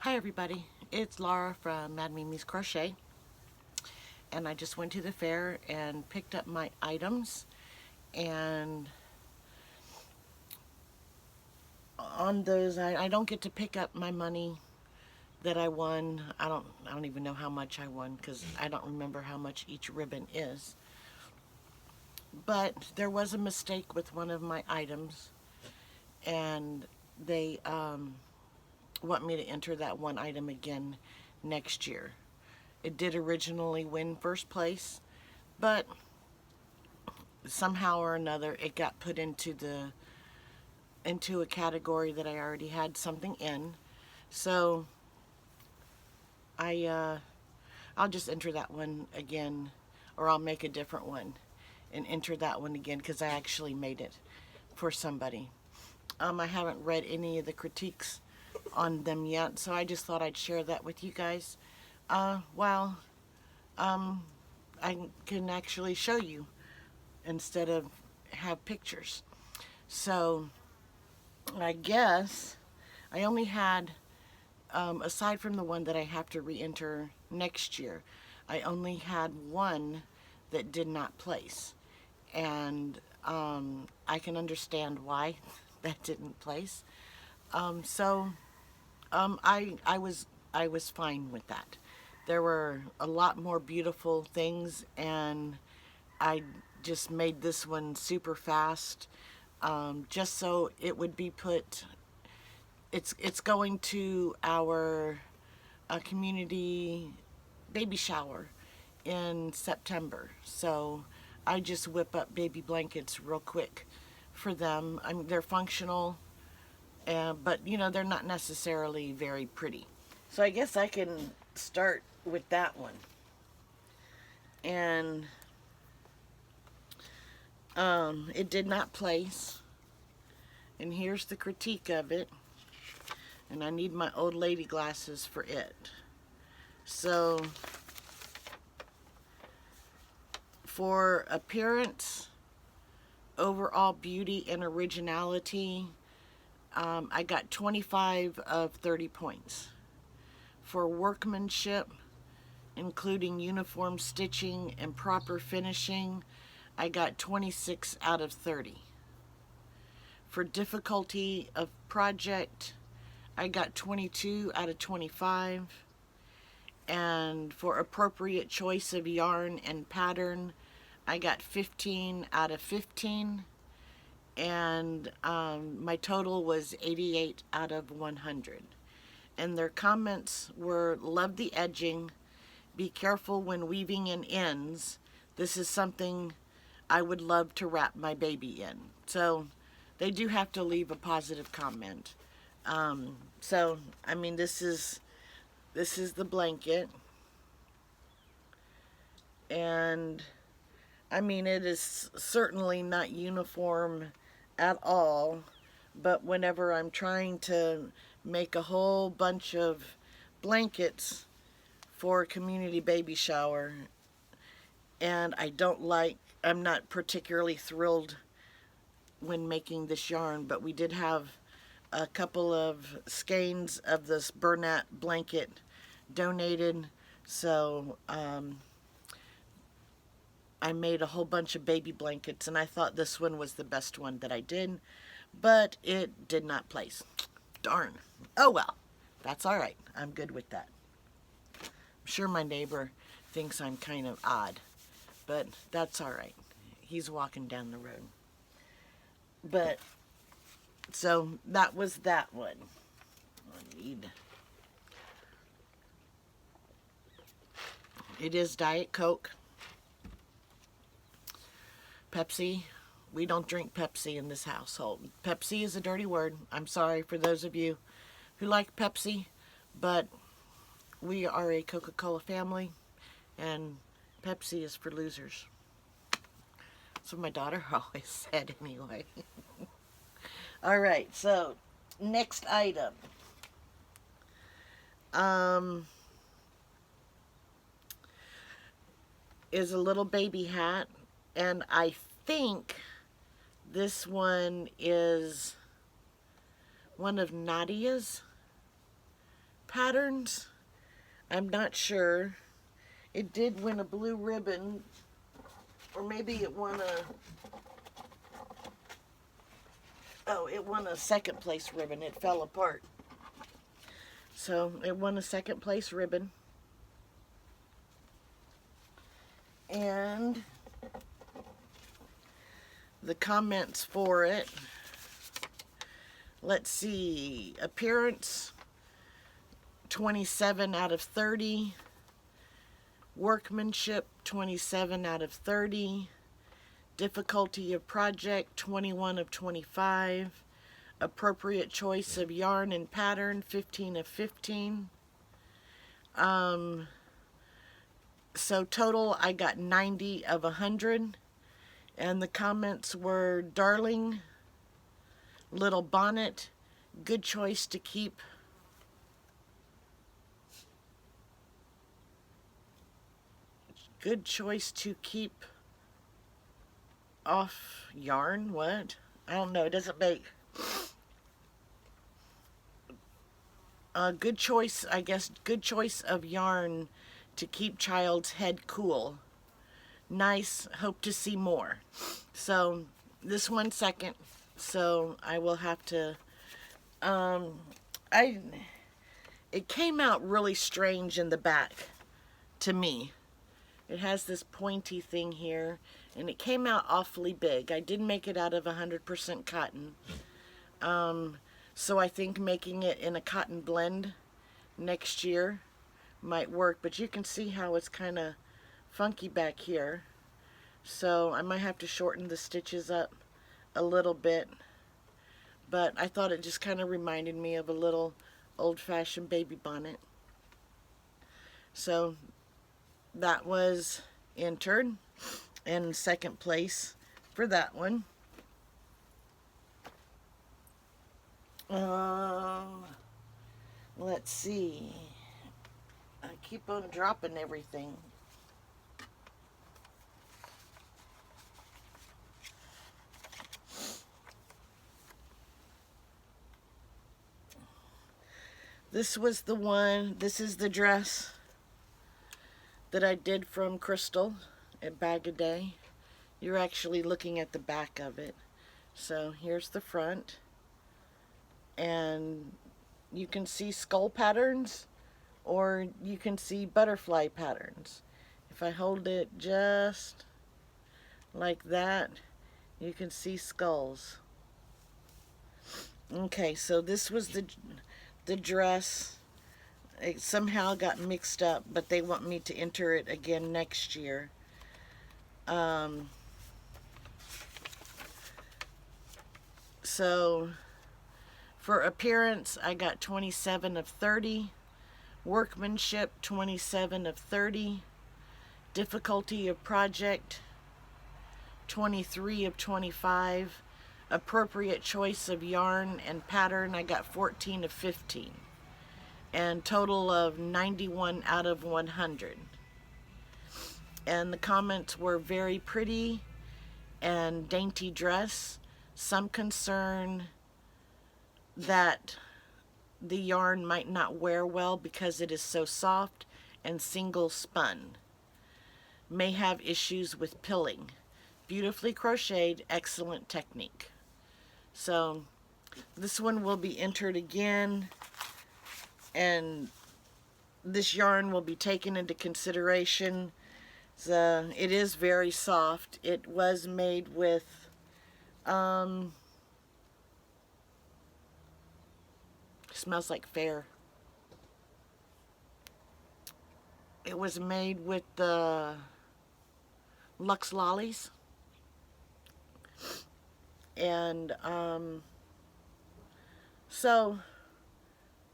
Hi everybody, it's Laura from madmimiscrochet, and I just went to the fair and picked up my items, and on those I don't get to pick up my money that I won. I don't even know how much I won because I don't remember how much each ribbon is. But there was a mistake with one of my items, and they want me to enter that one item again next year. It did originally win first place, but somehow or another it got put into a category that I already had something in. So I'll just enter that one again, or I'll make a different one and enter that one again because I actually made it for somebody. I haven't read any of the critiques on them yet, so I just thought I'd share that with you guys. While I can actually show you instead of have pictures. So I guess I only had, aside from the one that I have to re-enter next year, I only had one that did not place. And I can understand why that didn't place. I was fine with that. There were a lot more beautiful things, and I just made this one super fast, just so it would be put. It's going to our community baby shower in September, so I just whip up baby blankets real quick for them. I mean, they're functional, but you know they're not necessarily very pretty. So I guess I can start with that one. And it did not place. And here's the critique of it. And I need my old lady glasses for it. So for appearance, overall beauty, and originality, I got 25 of 30 points. For workmanship, including uniform stitching and proper finishing, I got 26 out of 30. For difficulty of project, I got 22 out of 25. And for appropriate choice of yarn and pattern, I got 15 out of 15. And my total was 88 out of 100. And their comments were, love the edging, be careful when weaving in ends. This is something I would love to wrap my baby in. So they do have to leave a positive comment. So I mean, this is the blanket, and I mean, it is certainly not uniform at all, but whenever I'm trying to make a whole bunch of blankets for a community baby shower, and I'm not particularly thrilled when making this yarn, but we did have a couple of skeins of this Bernat blanket donated, so I made a whole bunch of baby blankets, and I thought this one was the best one that I did, but it did not place. Darn. Oh well, that's all right. I'm good with that. I'm sure my neighbor thinks I'm kind of odd, but that's all right. He's walking down the road. But so that was that one. It is Diet Coke. Pepsi. We don't drink Pepsi in this household. Pepsi is a dirty word. I'm sorry for those of you who like Pepsi, but we are a Coca-Cola family, and Pepsi is for losers. That's what my daughter always said anyway. All right, so next item. Is a little baby hat, and I think this one is one of Nadia's patterns. I'm not sure. It did win a blue ribbon, or maybe it won it won a second place ribbon. It fell apart. So it won a second place ribbon. And the comments for it, let's see, appearance 27 out of 30, workmanship 27 out of 30, difficulty of project 21 of 25, appropriate choice of yarn and pattern 15 of 15. So total I got 90 of 100, and the comments were darling, little bonnet, good choice to keep, off yarn. What? I don't know. It doesn't make good choice, I guess. Good choice of yarn to keep child's head cool. Nice. Hope to see more. So this one second. So I will have to. It came out really strange in the back to me. It has this pointy thing here, and it came out awfully big. I did make it out of 100% cotton. So I think making it in a cotton blend next year might work, but you can see how it's kind of funky back here. So I might have to shorten the stitches up a little bit, but I thought it just kind of reminded me of a little old-fashioned baby bonnet. So that was entered in second place for that one. Let's see. I keep on dropping everything. This was the one, this is the dress that I did from Crystal at Bag a Day. You're actually looking at the back of it. So here's the front, and you can see skull patterns, or you can see butterfly patterns. If I hold it just like that, you can see skulls. Okay, so this was the dress. It somehow got mixed up, but they want me to enter it again next year. So for appearance, I got 27 of 30. Workmanship, 27 of 30. Difficulty of project, 23 of 25. Appropriate choice of yarn and pattern, I got 14 of 15. And total of 91 out of 100. And the comments were very pretty and dainty dress. Some concern that the yarn might not wear well because it is so soft and single spun. May have issues with pilling. Beautifully crocheted, excellent technique. So this one will be entered again, and this yarn will be taken into consideration. It is very soft. It was made with smells like fair. It was made with the Luxe Lollies, and so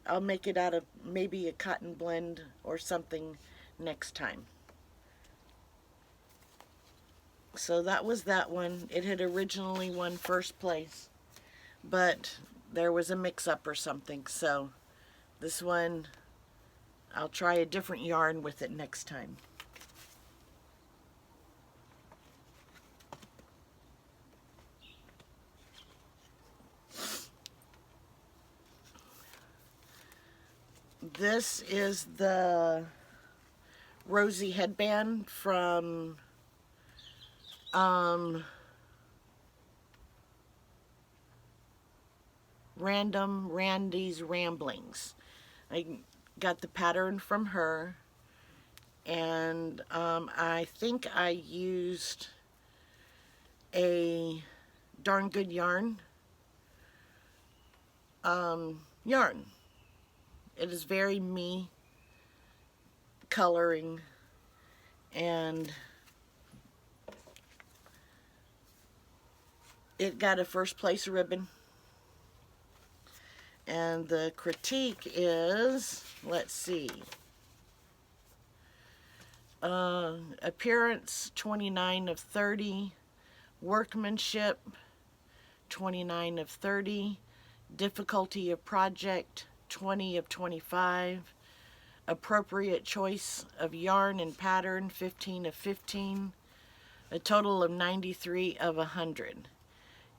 I'll make it out of maybe a cotton blend or something next time. So that was that one. It had originally won first place, but there was a mix-up or something. So this one, I'll try a different yarn with it next time. This is the rosy headband from Random Randy's Ramblings. I got the pattern from her, and I think I used a Darn Good yarn. Yarn. It is very me coloring, and it got a first place ribbon. And the critique is, let's see, appearance 29 of 30, workmanship 29 of 30, difficulty of project 20 of 25, appropriate choice of yarn and pattern 15 of 15, a total of 93 of 100.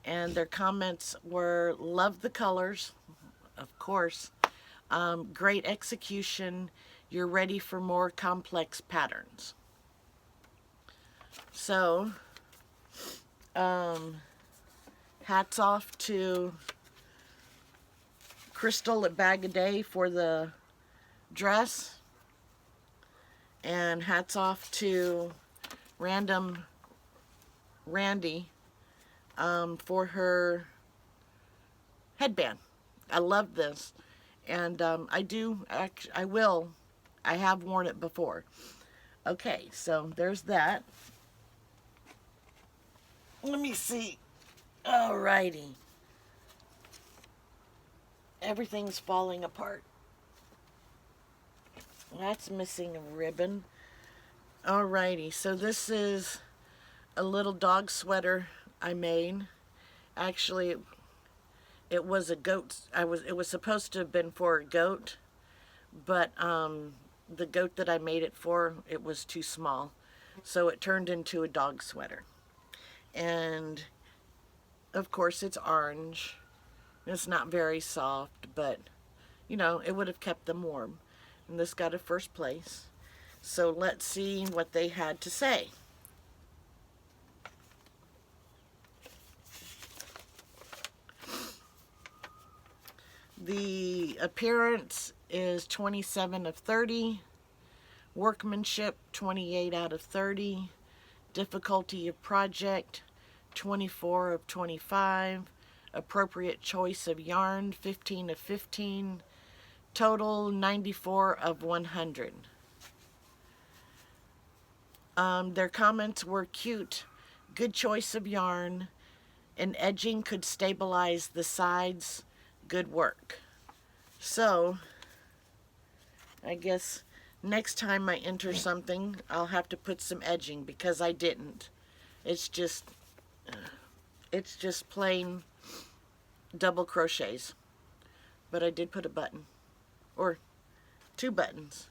And their comments were, love the colors, of course, great execution, you're ready for more complex patterns. So, hats off to Crystal at Bag a Day for the dress, and hats off to Random Randy for her headband. I love this, and I have worn it before. Okay, so there's that. Let me see. Alrighty. Everything's falling apart. That's missing a ribbon. Alrighty, so this is a little dog sweater I made. Actually, it was a goat. It was supposed to have been for a goat, but the goat that I made it for, it was too small, so it turned into a dog sweater. And of course, it's orange. It's not very soft, but you know, it would have kept them warm. And this got a first place. So let's see what they had to say. The appearance is 27 of 30, workmanship 28 out of 30, difficulty of project 24 of 25, appropriate choice of yarn 15 of 15, total 94 of 100. Their comments were cute, good choice of yarn, and edging could stabilize the sides, good work. So I guess next time I enter something, I'll have to put some edging, because I didn't. It's just plain double crochets, but I did put a button, or 2 buttons.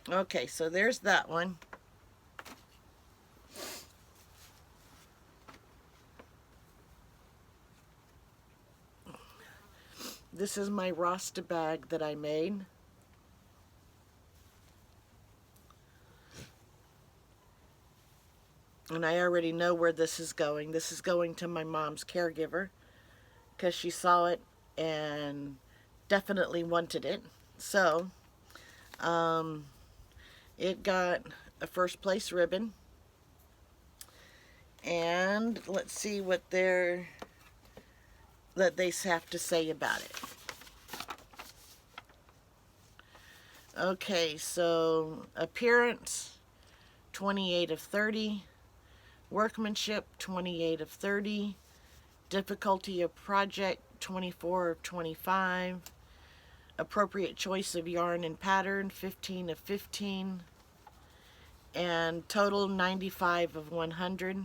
Okay, so there's that one. This is my Rasta bag that I made. And I already know where this is going. This is going to my mom's caregiver, because she saw it and definitely wanted it. So, it got a first place ribbon. And let's see what they have to say about it. Okay, so appearance 28 of 30, workmanship 28 of 30, difficulty of project 24 of 25, appropriate choice of yarn and pattern 15 of 15, and total 95 of 100.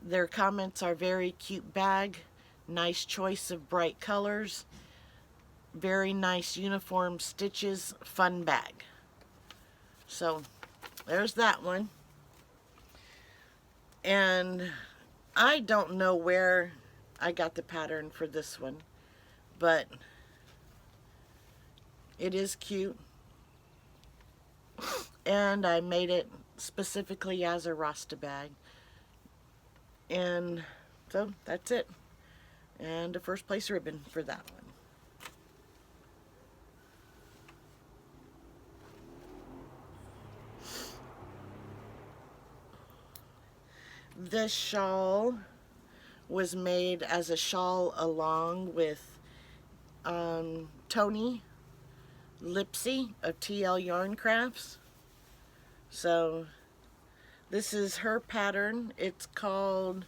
Their comments are very cute bag, nice choice of bright colors, very nice uniform stitches, fun bag. So there's that one. And I don't know where I got the pattern for this one, but It is cute. And I made it specifically as a Rasta bag. And so that's it. And a first place ribbon for that one. This shawl was made as a shawl along with Tony Lipsy of TL Yarn Crafts. So this is her pattern. It's called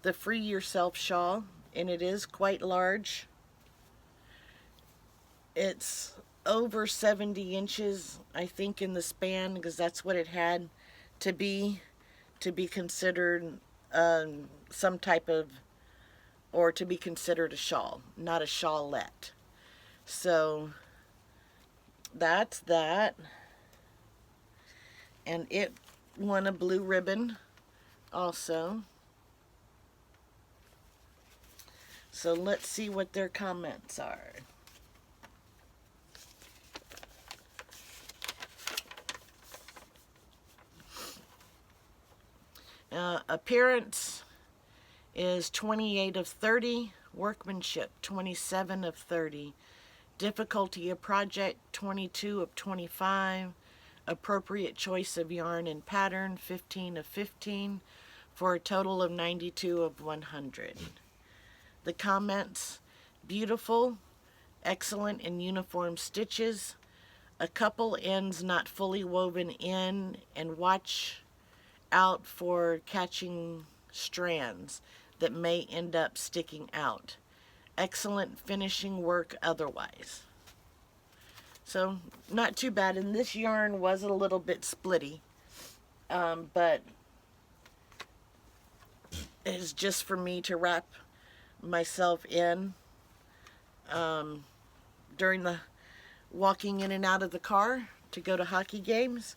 the Free Yourself Shawl, and it is quite large. It's over 70 inches, I think, in the span, because that's what it had to be considered some type of, or to be considered a shawl, not a shawlette. So that's that. And it won a blue ribbon also. So let's see what their comments are. Appearance is 28 of 30. Workmanship, 27 of 30. Difficulty of project, 22 of 25. Appropriate choice of yarn and pattern, 15 of 15. For a total of 92 of 100. The comments, beautiful, excellent and uniform stitches. A couple ends not fully woven in, and watch out for catching strands that may end up sticking out. Excellent finishing work otherwise. So not too bad, and this yarn was a little bit splitty, but it's just for me to wrap myself in during the walking in and out of the car to go to hockey games.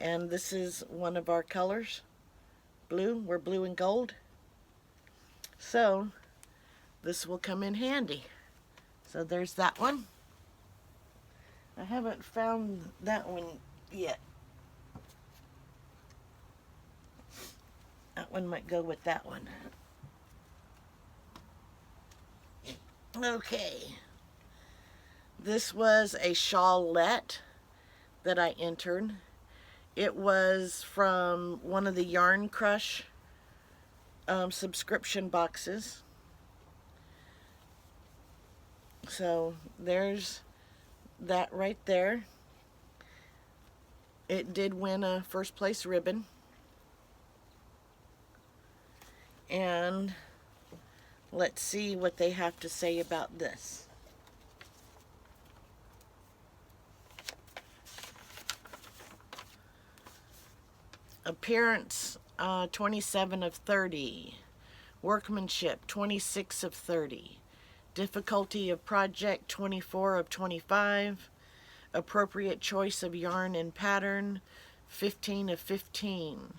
And this is one of our colors, blue. We're blue and gold. So this will come in handy. So there's that one. I haven't found that one yet. That one might go with that one. Okay. This was a shawlette that I entered. It was from one of the Yarn Crush subscription boxes. So there's that right there. It did win a first place ribbon. And let's see what they have to say about this. Appearance, 27 of 30. Workmanship, 26 of 30. Difficulty of project, 24 of 25. Appropriate choice of yarn and pattern, 15 of 15.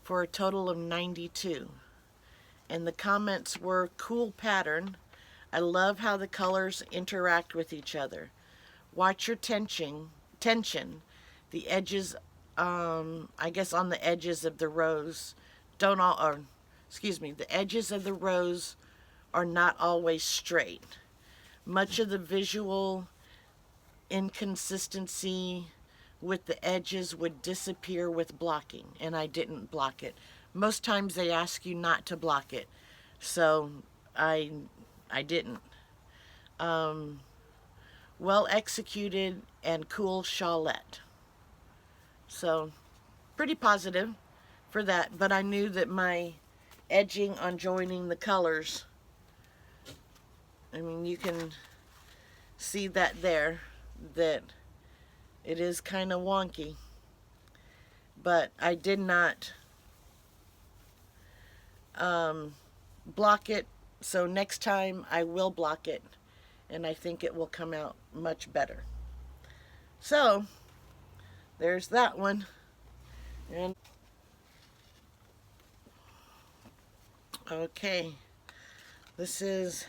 For a total of 92. And the comments were, cool pattern. I love how the colors interact with each other. Watch your tension. The edges, I guess on the edges of the rows the edges of the rows are not always straight. Much of the visual inconsistency with the edges would disappear with blocking, and I didn't block it. Most times they ask you not to block it, so I didn't. Well executed and cool shawlette. So pretty positive for that, but I knew that my edging on joining the colors, I mean, you can see that there, that it is kind of wonky, but I did not block it, so next time I will block it, and I think it will come out much better. So there's that one. And okay, this is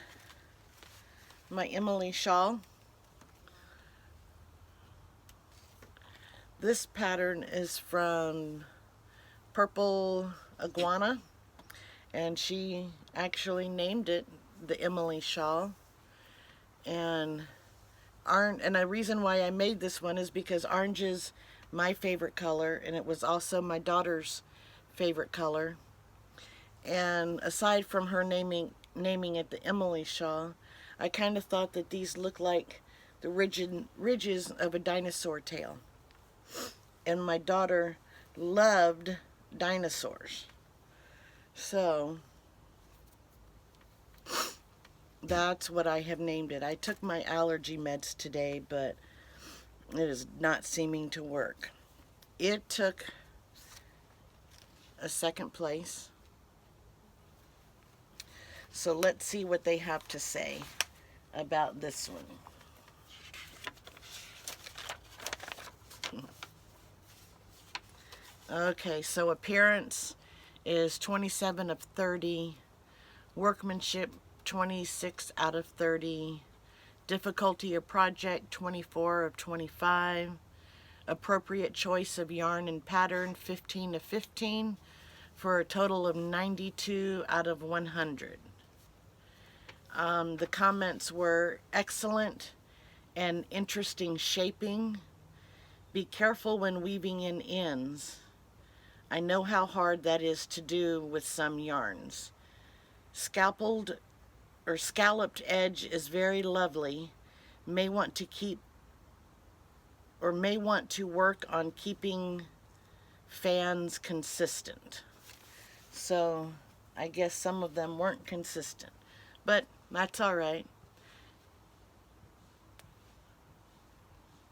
my Emily shawl. This pattern is from Purple Iguana, and she actually named it the Emily Shawl. And the reason why I made this one is because orange is my favorite color, and it was also my daughter's favorite color. And aside from her naming it the Emily Shawl, I kind of thought that these look like the ridges of a dinosaur tail. And my daughter loved dinosaurs. So that's what I have named it. I took my allergy meds today, but it is not seeming to work. It took a second place. So let's see what they have to say about this one. Okay, so appearance is 27 of 30. Workmanship, 26 out of 30. Difficulty of project, 24 of 25. Appropriate choice of yarn and pattern, 15 of 15, for a total of 92 out of 100. The comments were excellent and interesting shaping. Be careful when weaving in ends. I know how hard that is to do with some yarns. Scalloped edge is very lovely. May want to work on keeping fans consistent. So I guess some of them weren't consistent, but that's all right.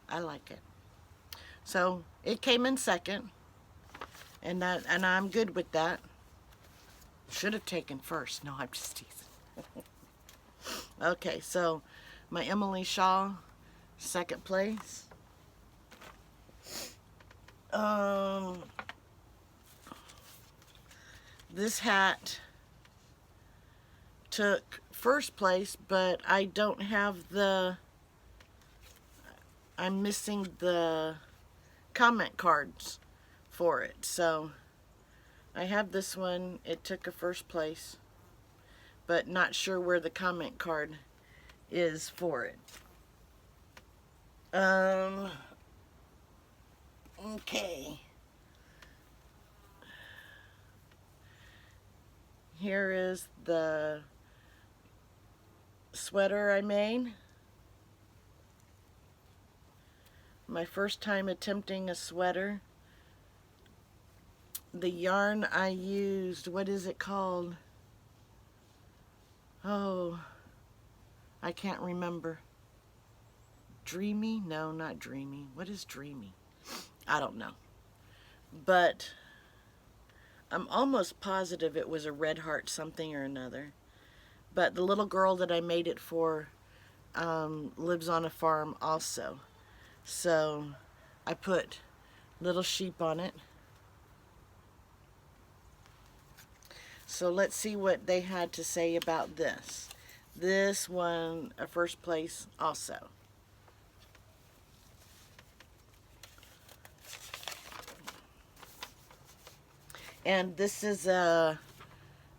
I like it. So it came in second, and I'm good with that. Should have taken first. No, I'm just teasing. Okay, so my Emily Shaw, second place. This hat took first place, but I don't have I'm missing the comment cards for it. So I have this one. It took a first place, but not sure where the comment card is for it. Okay. Here is the sweater I made. My first time attempting a sweater. The yarn I used, what is it called? Oh, I can't remember. Dreamy? No, not Dreamy. What is Dreamy? I don't know. But I'm almost positive it was a Red Heart something or another. But the little girl that I made it for lives on a farm also. So I put little sheep on it. So let's see what they had to say about this. This won a first place also. And this is a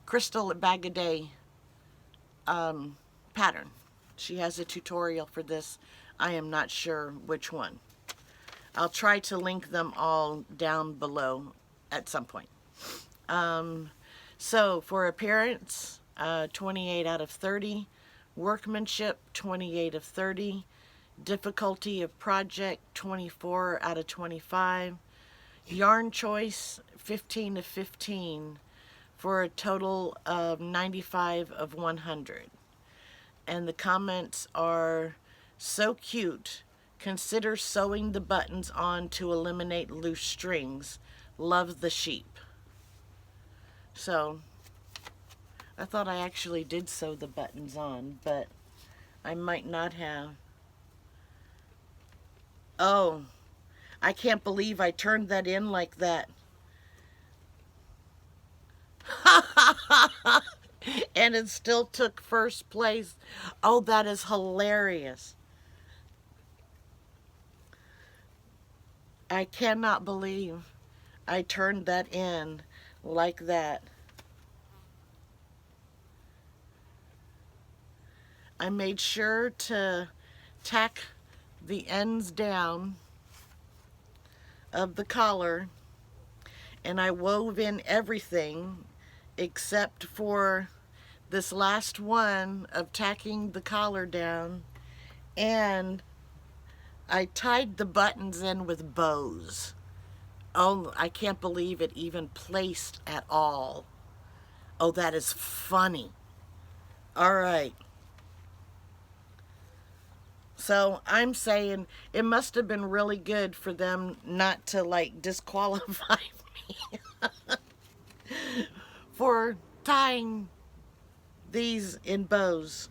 Crystal Bag a Day pattern. She has a tutorial for this. I am not sure which one. I'll try to link them all down below at some point. So for appearance, 28 out of 30. Workmanship, 28 of 30. Difficulty of project, 24 out of 25. Yarn choice, 15 of 15, for a total of 95 of 100. And the comments are, so cute. Consider sewing the buttons on to eliminate loose strings. Love the sheep. So I thought I actually did sew the buttons on, but I might not have. Oh, I can't believe I turned that in like that. And it still took first place. Oh, that is hilarious. I cannot believe I turned that in like that. I made sure to tack the ends down of the collar, and I wove in everything except for this last one of tacking the collar down, and I tied the buttons in with bows. Oh, I can't believe it even placed at all. Oh, that is funny. All right. So I'm saying it must have been really good for them not to like disqualify me for tying these in bows.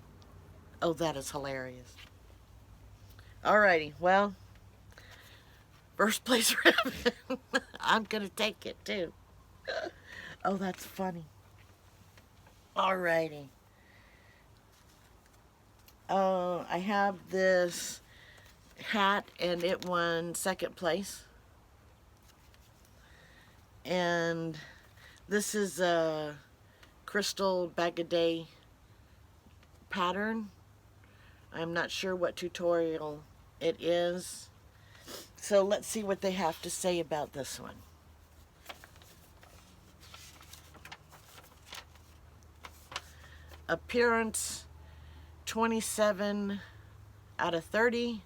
Oh, that is hilarious. Alrighty, well, first place ribbon. I'm gonna take it too. Oh, that's funny. Alrighty. I have this hat and it won second place. And this is a crystal bag-a-day pattern. I'm not sure what tutorial it is. So let's see what they have to say about this one. Appearance 27 out of 30.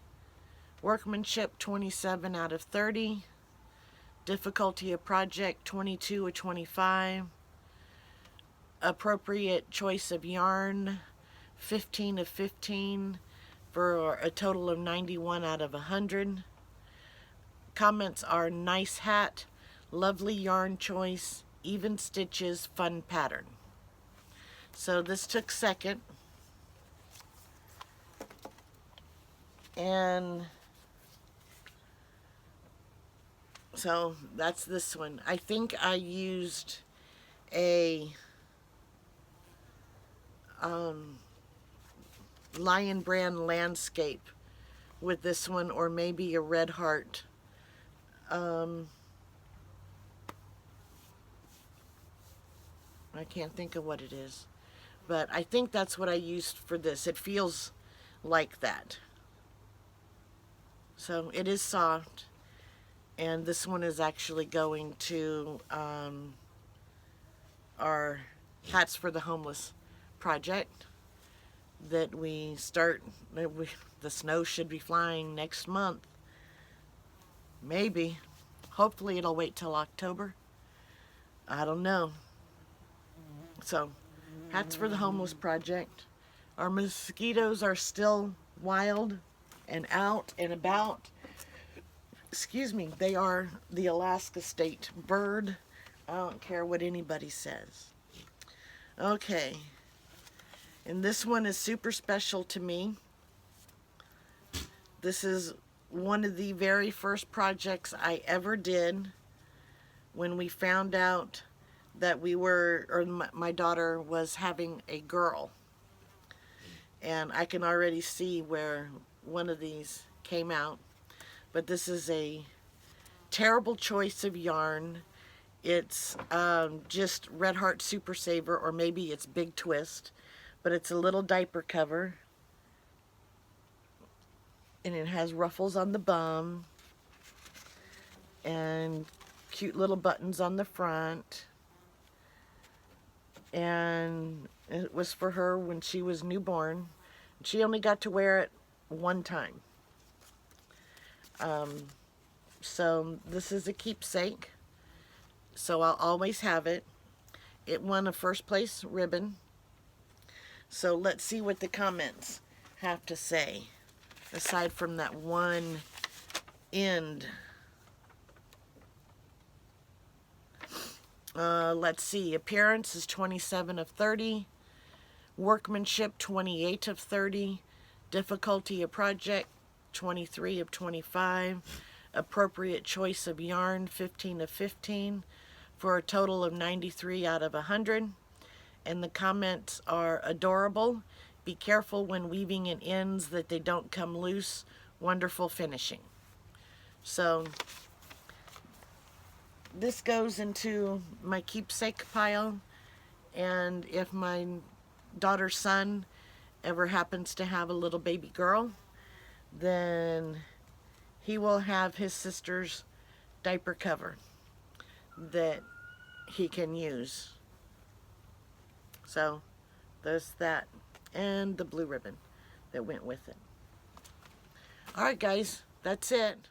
Workmanship 27 out of 30. Difficulty of project 22 of 25. Appropriate choice of yarn 15 of 15 for a total of 91 out of 100. Comments are nice hat, lovely yarn choice, even stitches, fun pattern. So this took second. And so that's this one. I think I used a Lion Brand Landscape with this one, or maybe a Red Heart. I can't think of what it is, but I think that's what I used for this. It feels like that. So it is soft, and this one is actually going to our Hats for the Homeless project that we start. The snow should be flying next month. Maybe. Hopefully it'll wait till October. I don't know. So, Hats for the Homeless project. Our mosquitoes are still wild and out and about. Excuse me, they are the Alaska state bird. I don't care what anybody says. Okay. And this one is super special to me. This is one of the very first projects I ever did when we found out that my daughter was having a girl. And I can already see where one of these came out. But this is a terrible choice of yarn. It's just Red Heart Super Saver, or maybe it's Big Twist. But it's a little diaper cover. And it has ruffles on the bum. And cute little buttons on the front. And it was for her when she was newborn. She only got to wear it one time. So this is a keepsake. So I'll always have it. It won a first place ribbon. So let's see what the comments have to say, aside from that one end. Let's see. Appearance is 27 of 30. Workmanship 28 of 30. Difficulty of project 23 of 25. Appropriate choice of yarn 15 of 15 for a total of 93 out of 100. And the comments are adorable. Be careful when weaving in ends that they don't come loose. Wonderful finishing. So this goes into my keepsake pile, and if my daughter's son ever happens to have a little baby girl, then he will have his sister's diaper cover that he can use. So there's that, and the blue ribbon that went with it. Alright guys, that's it.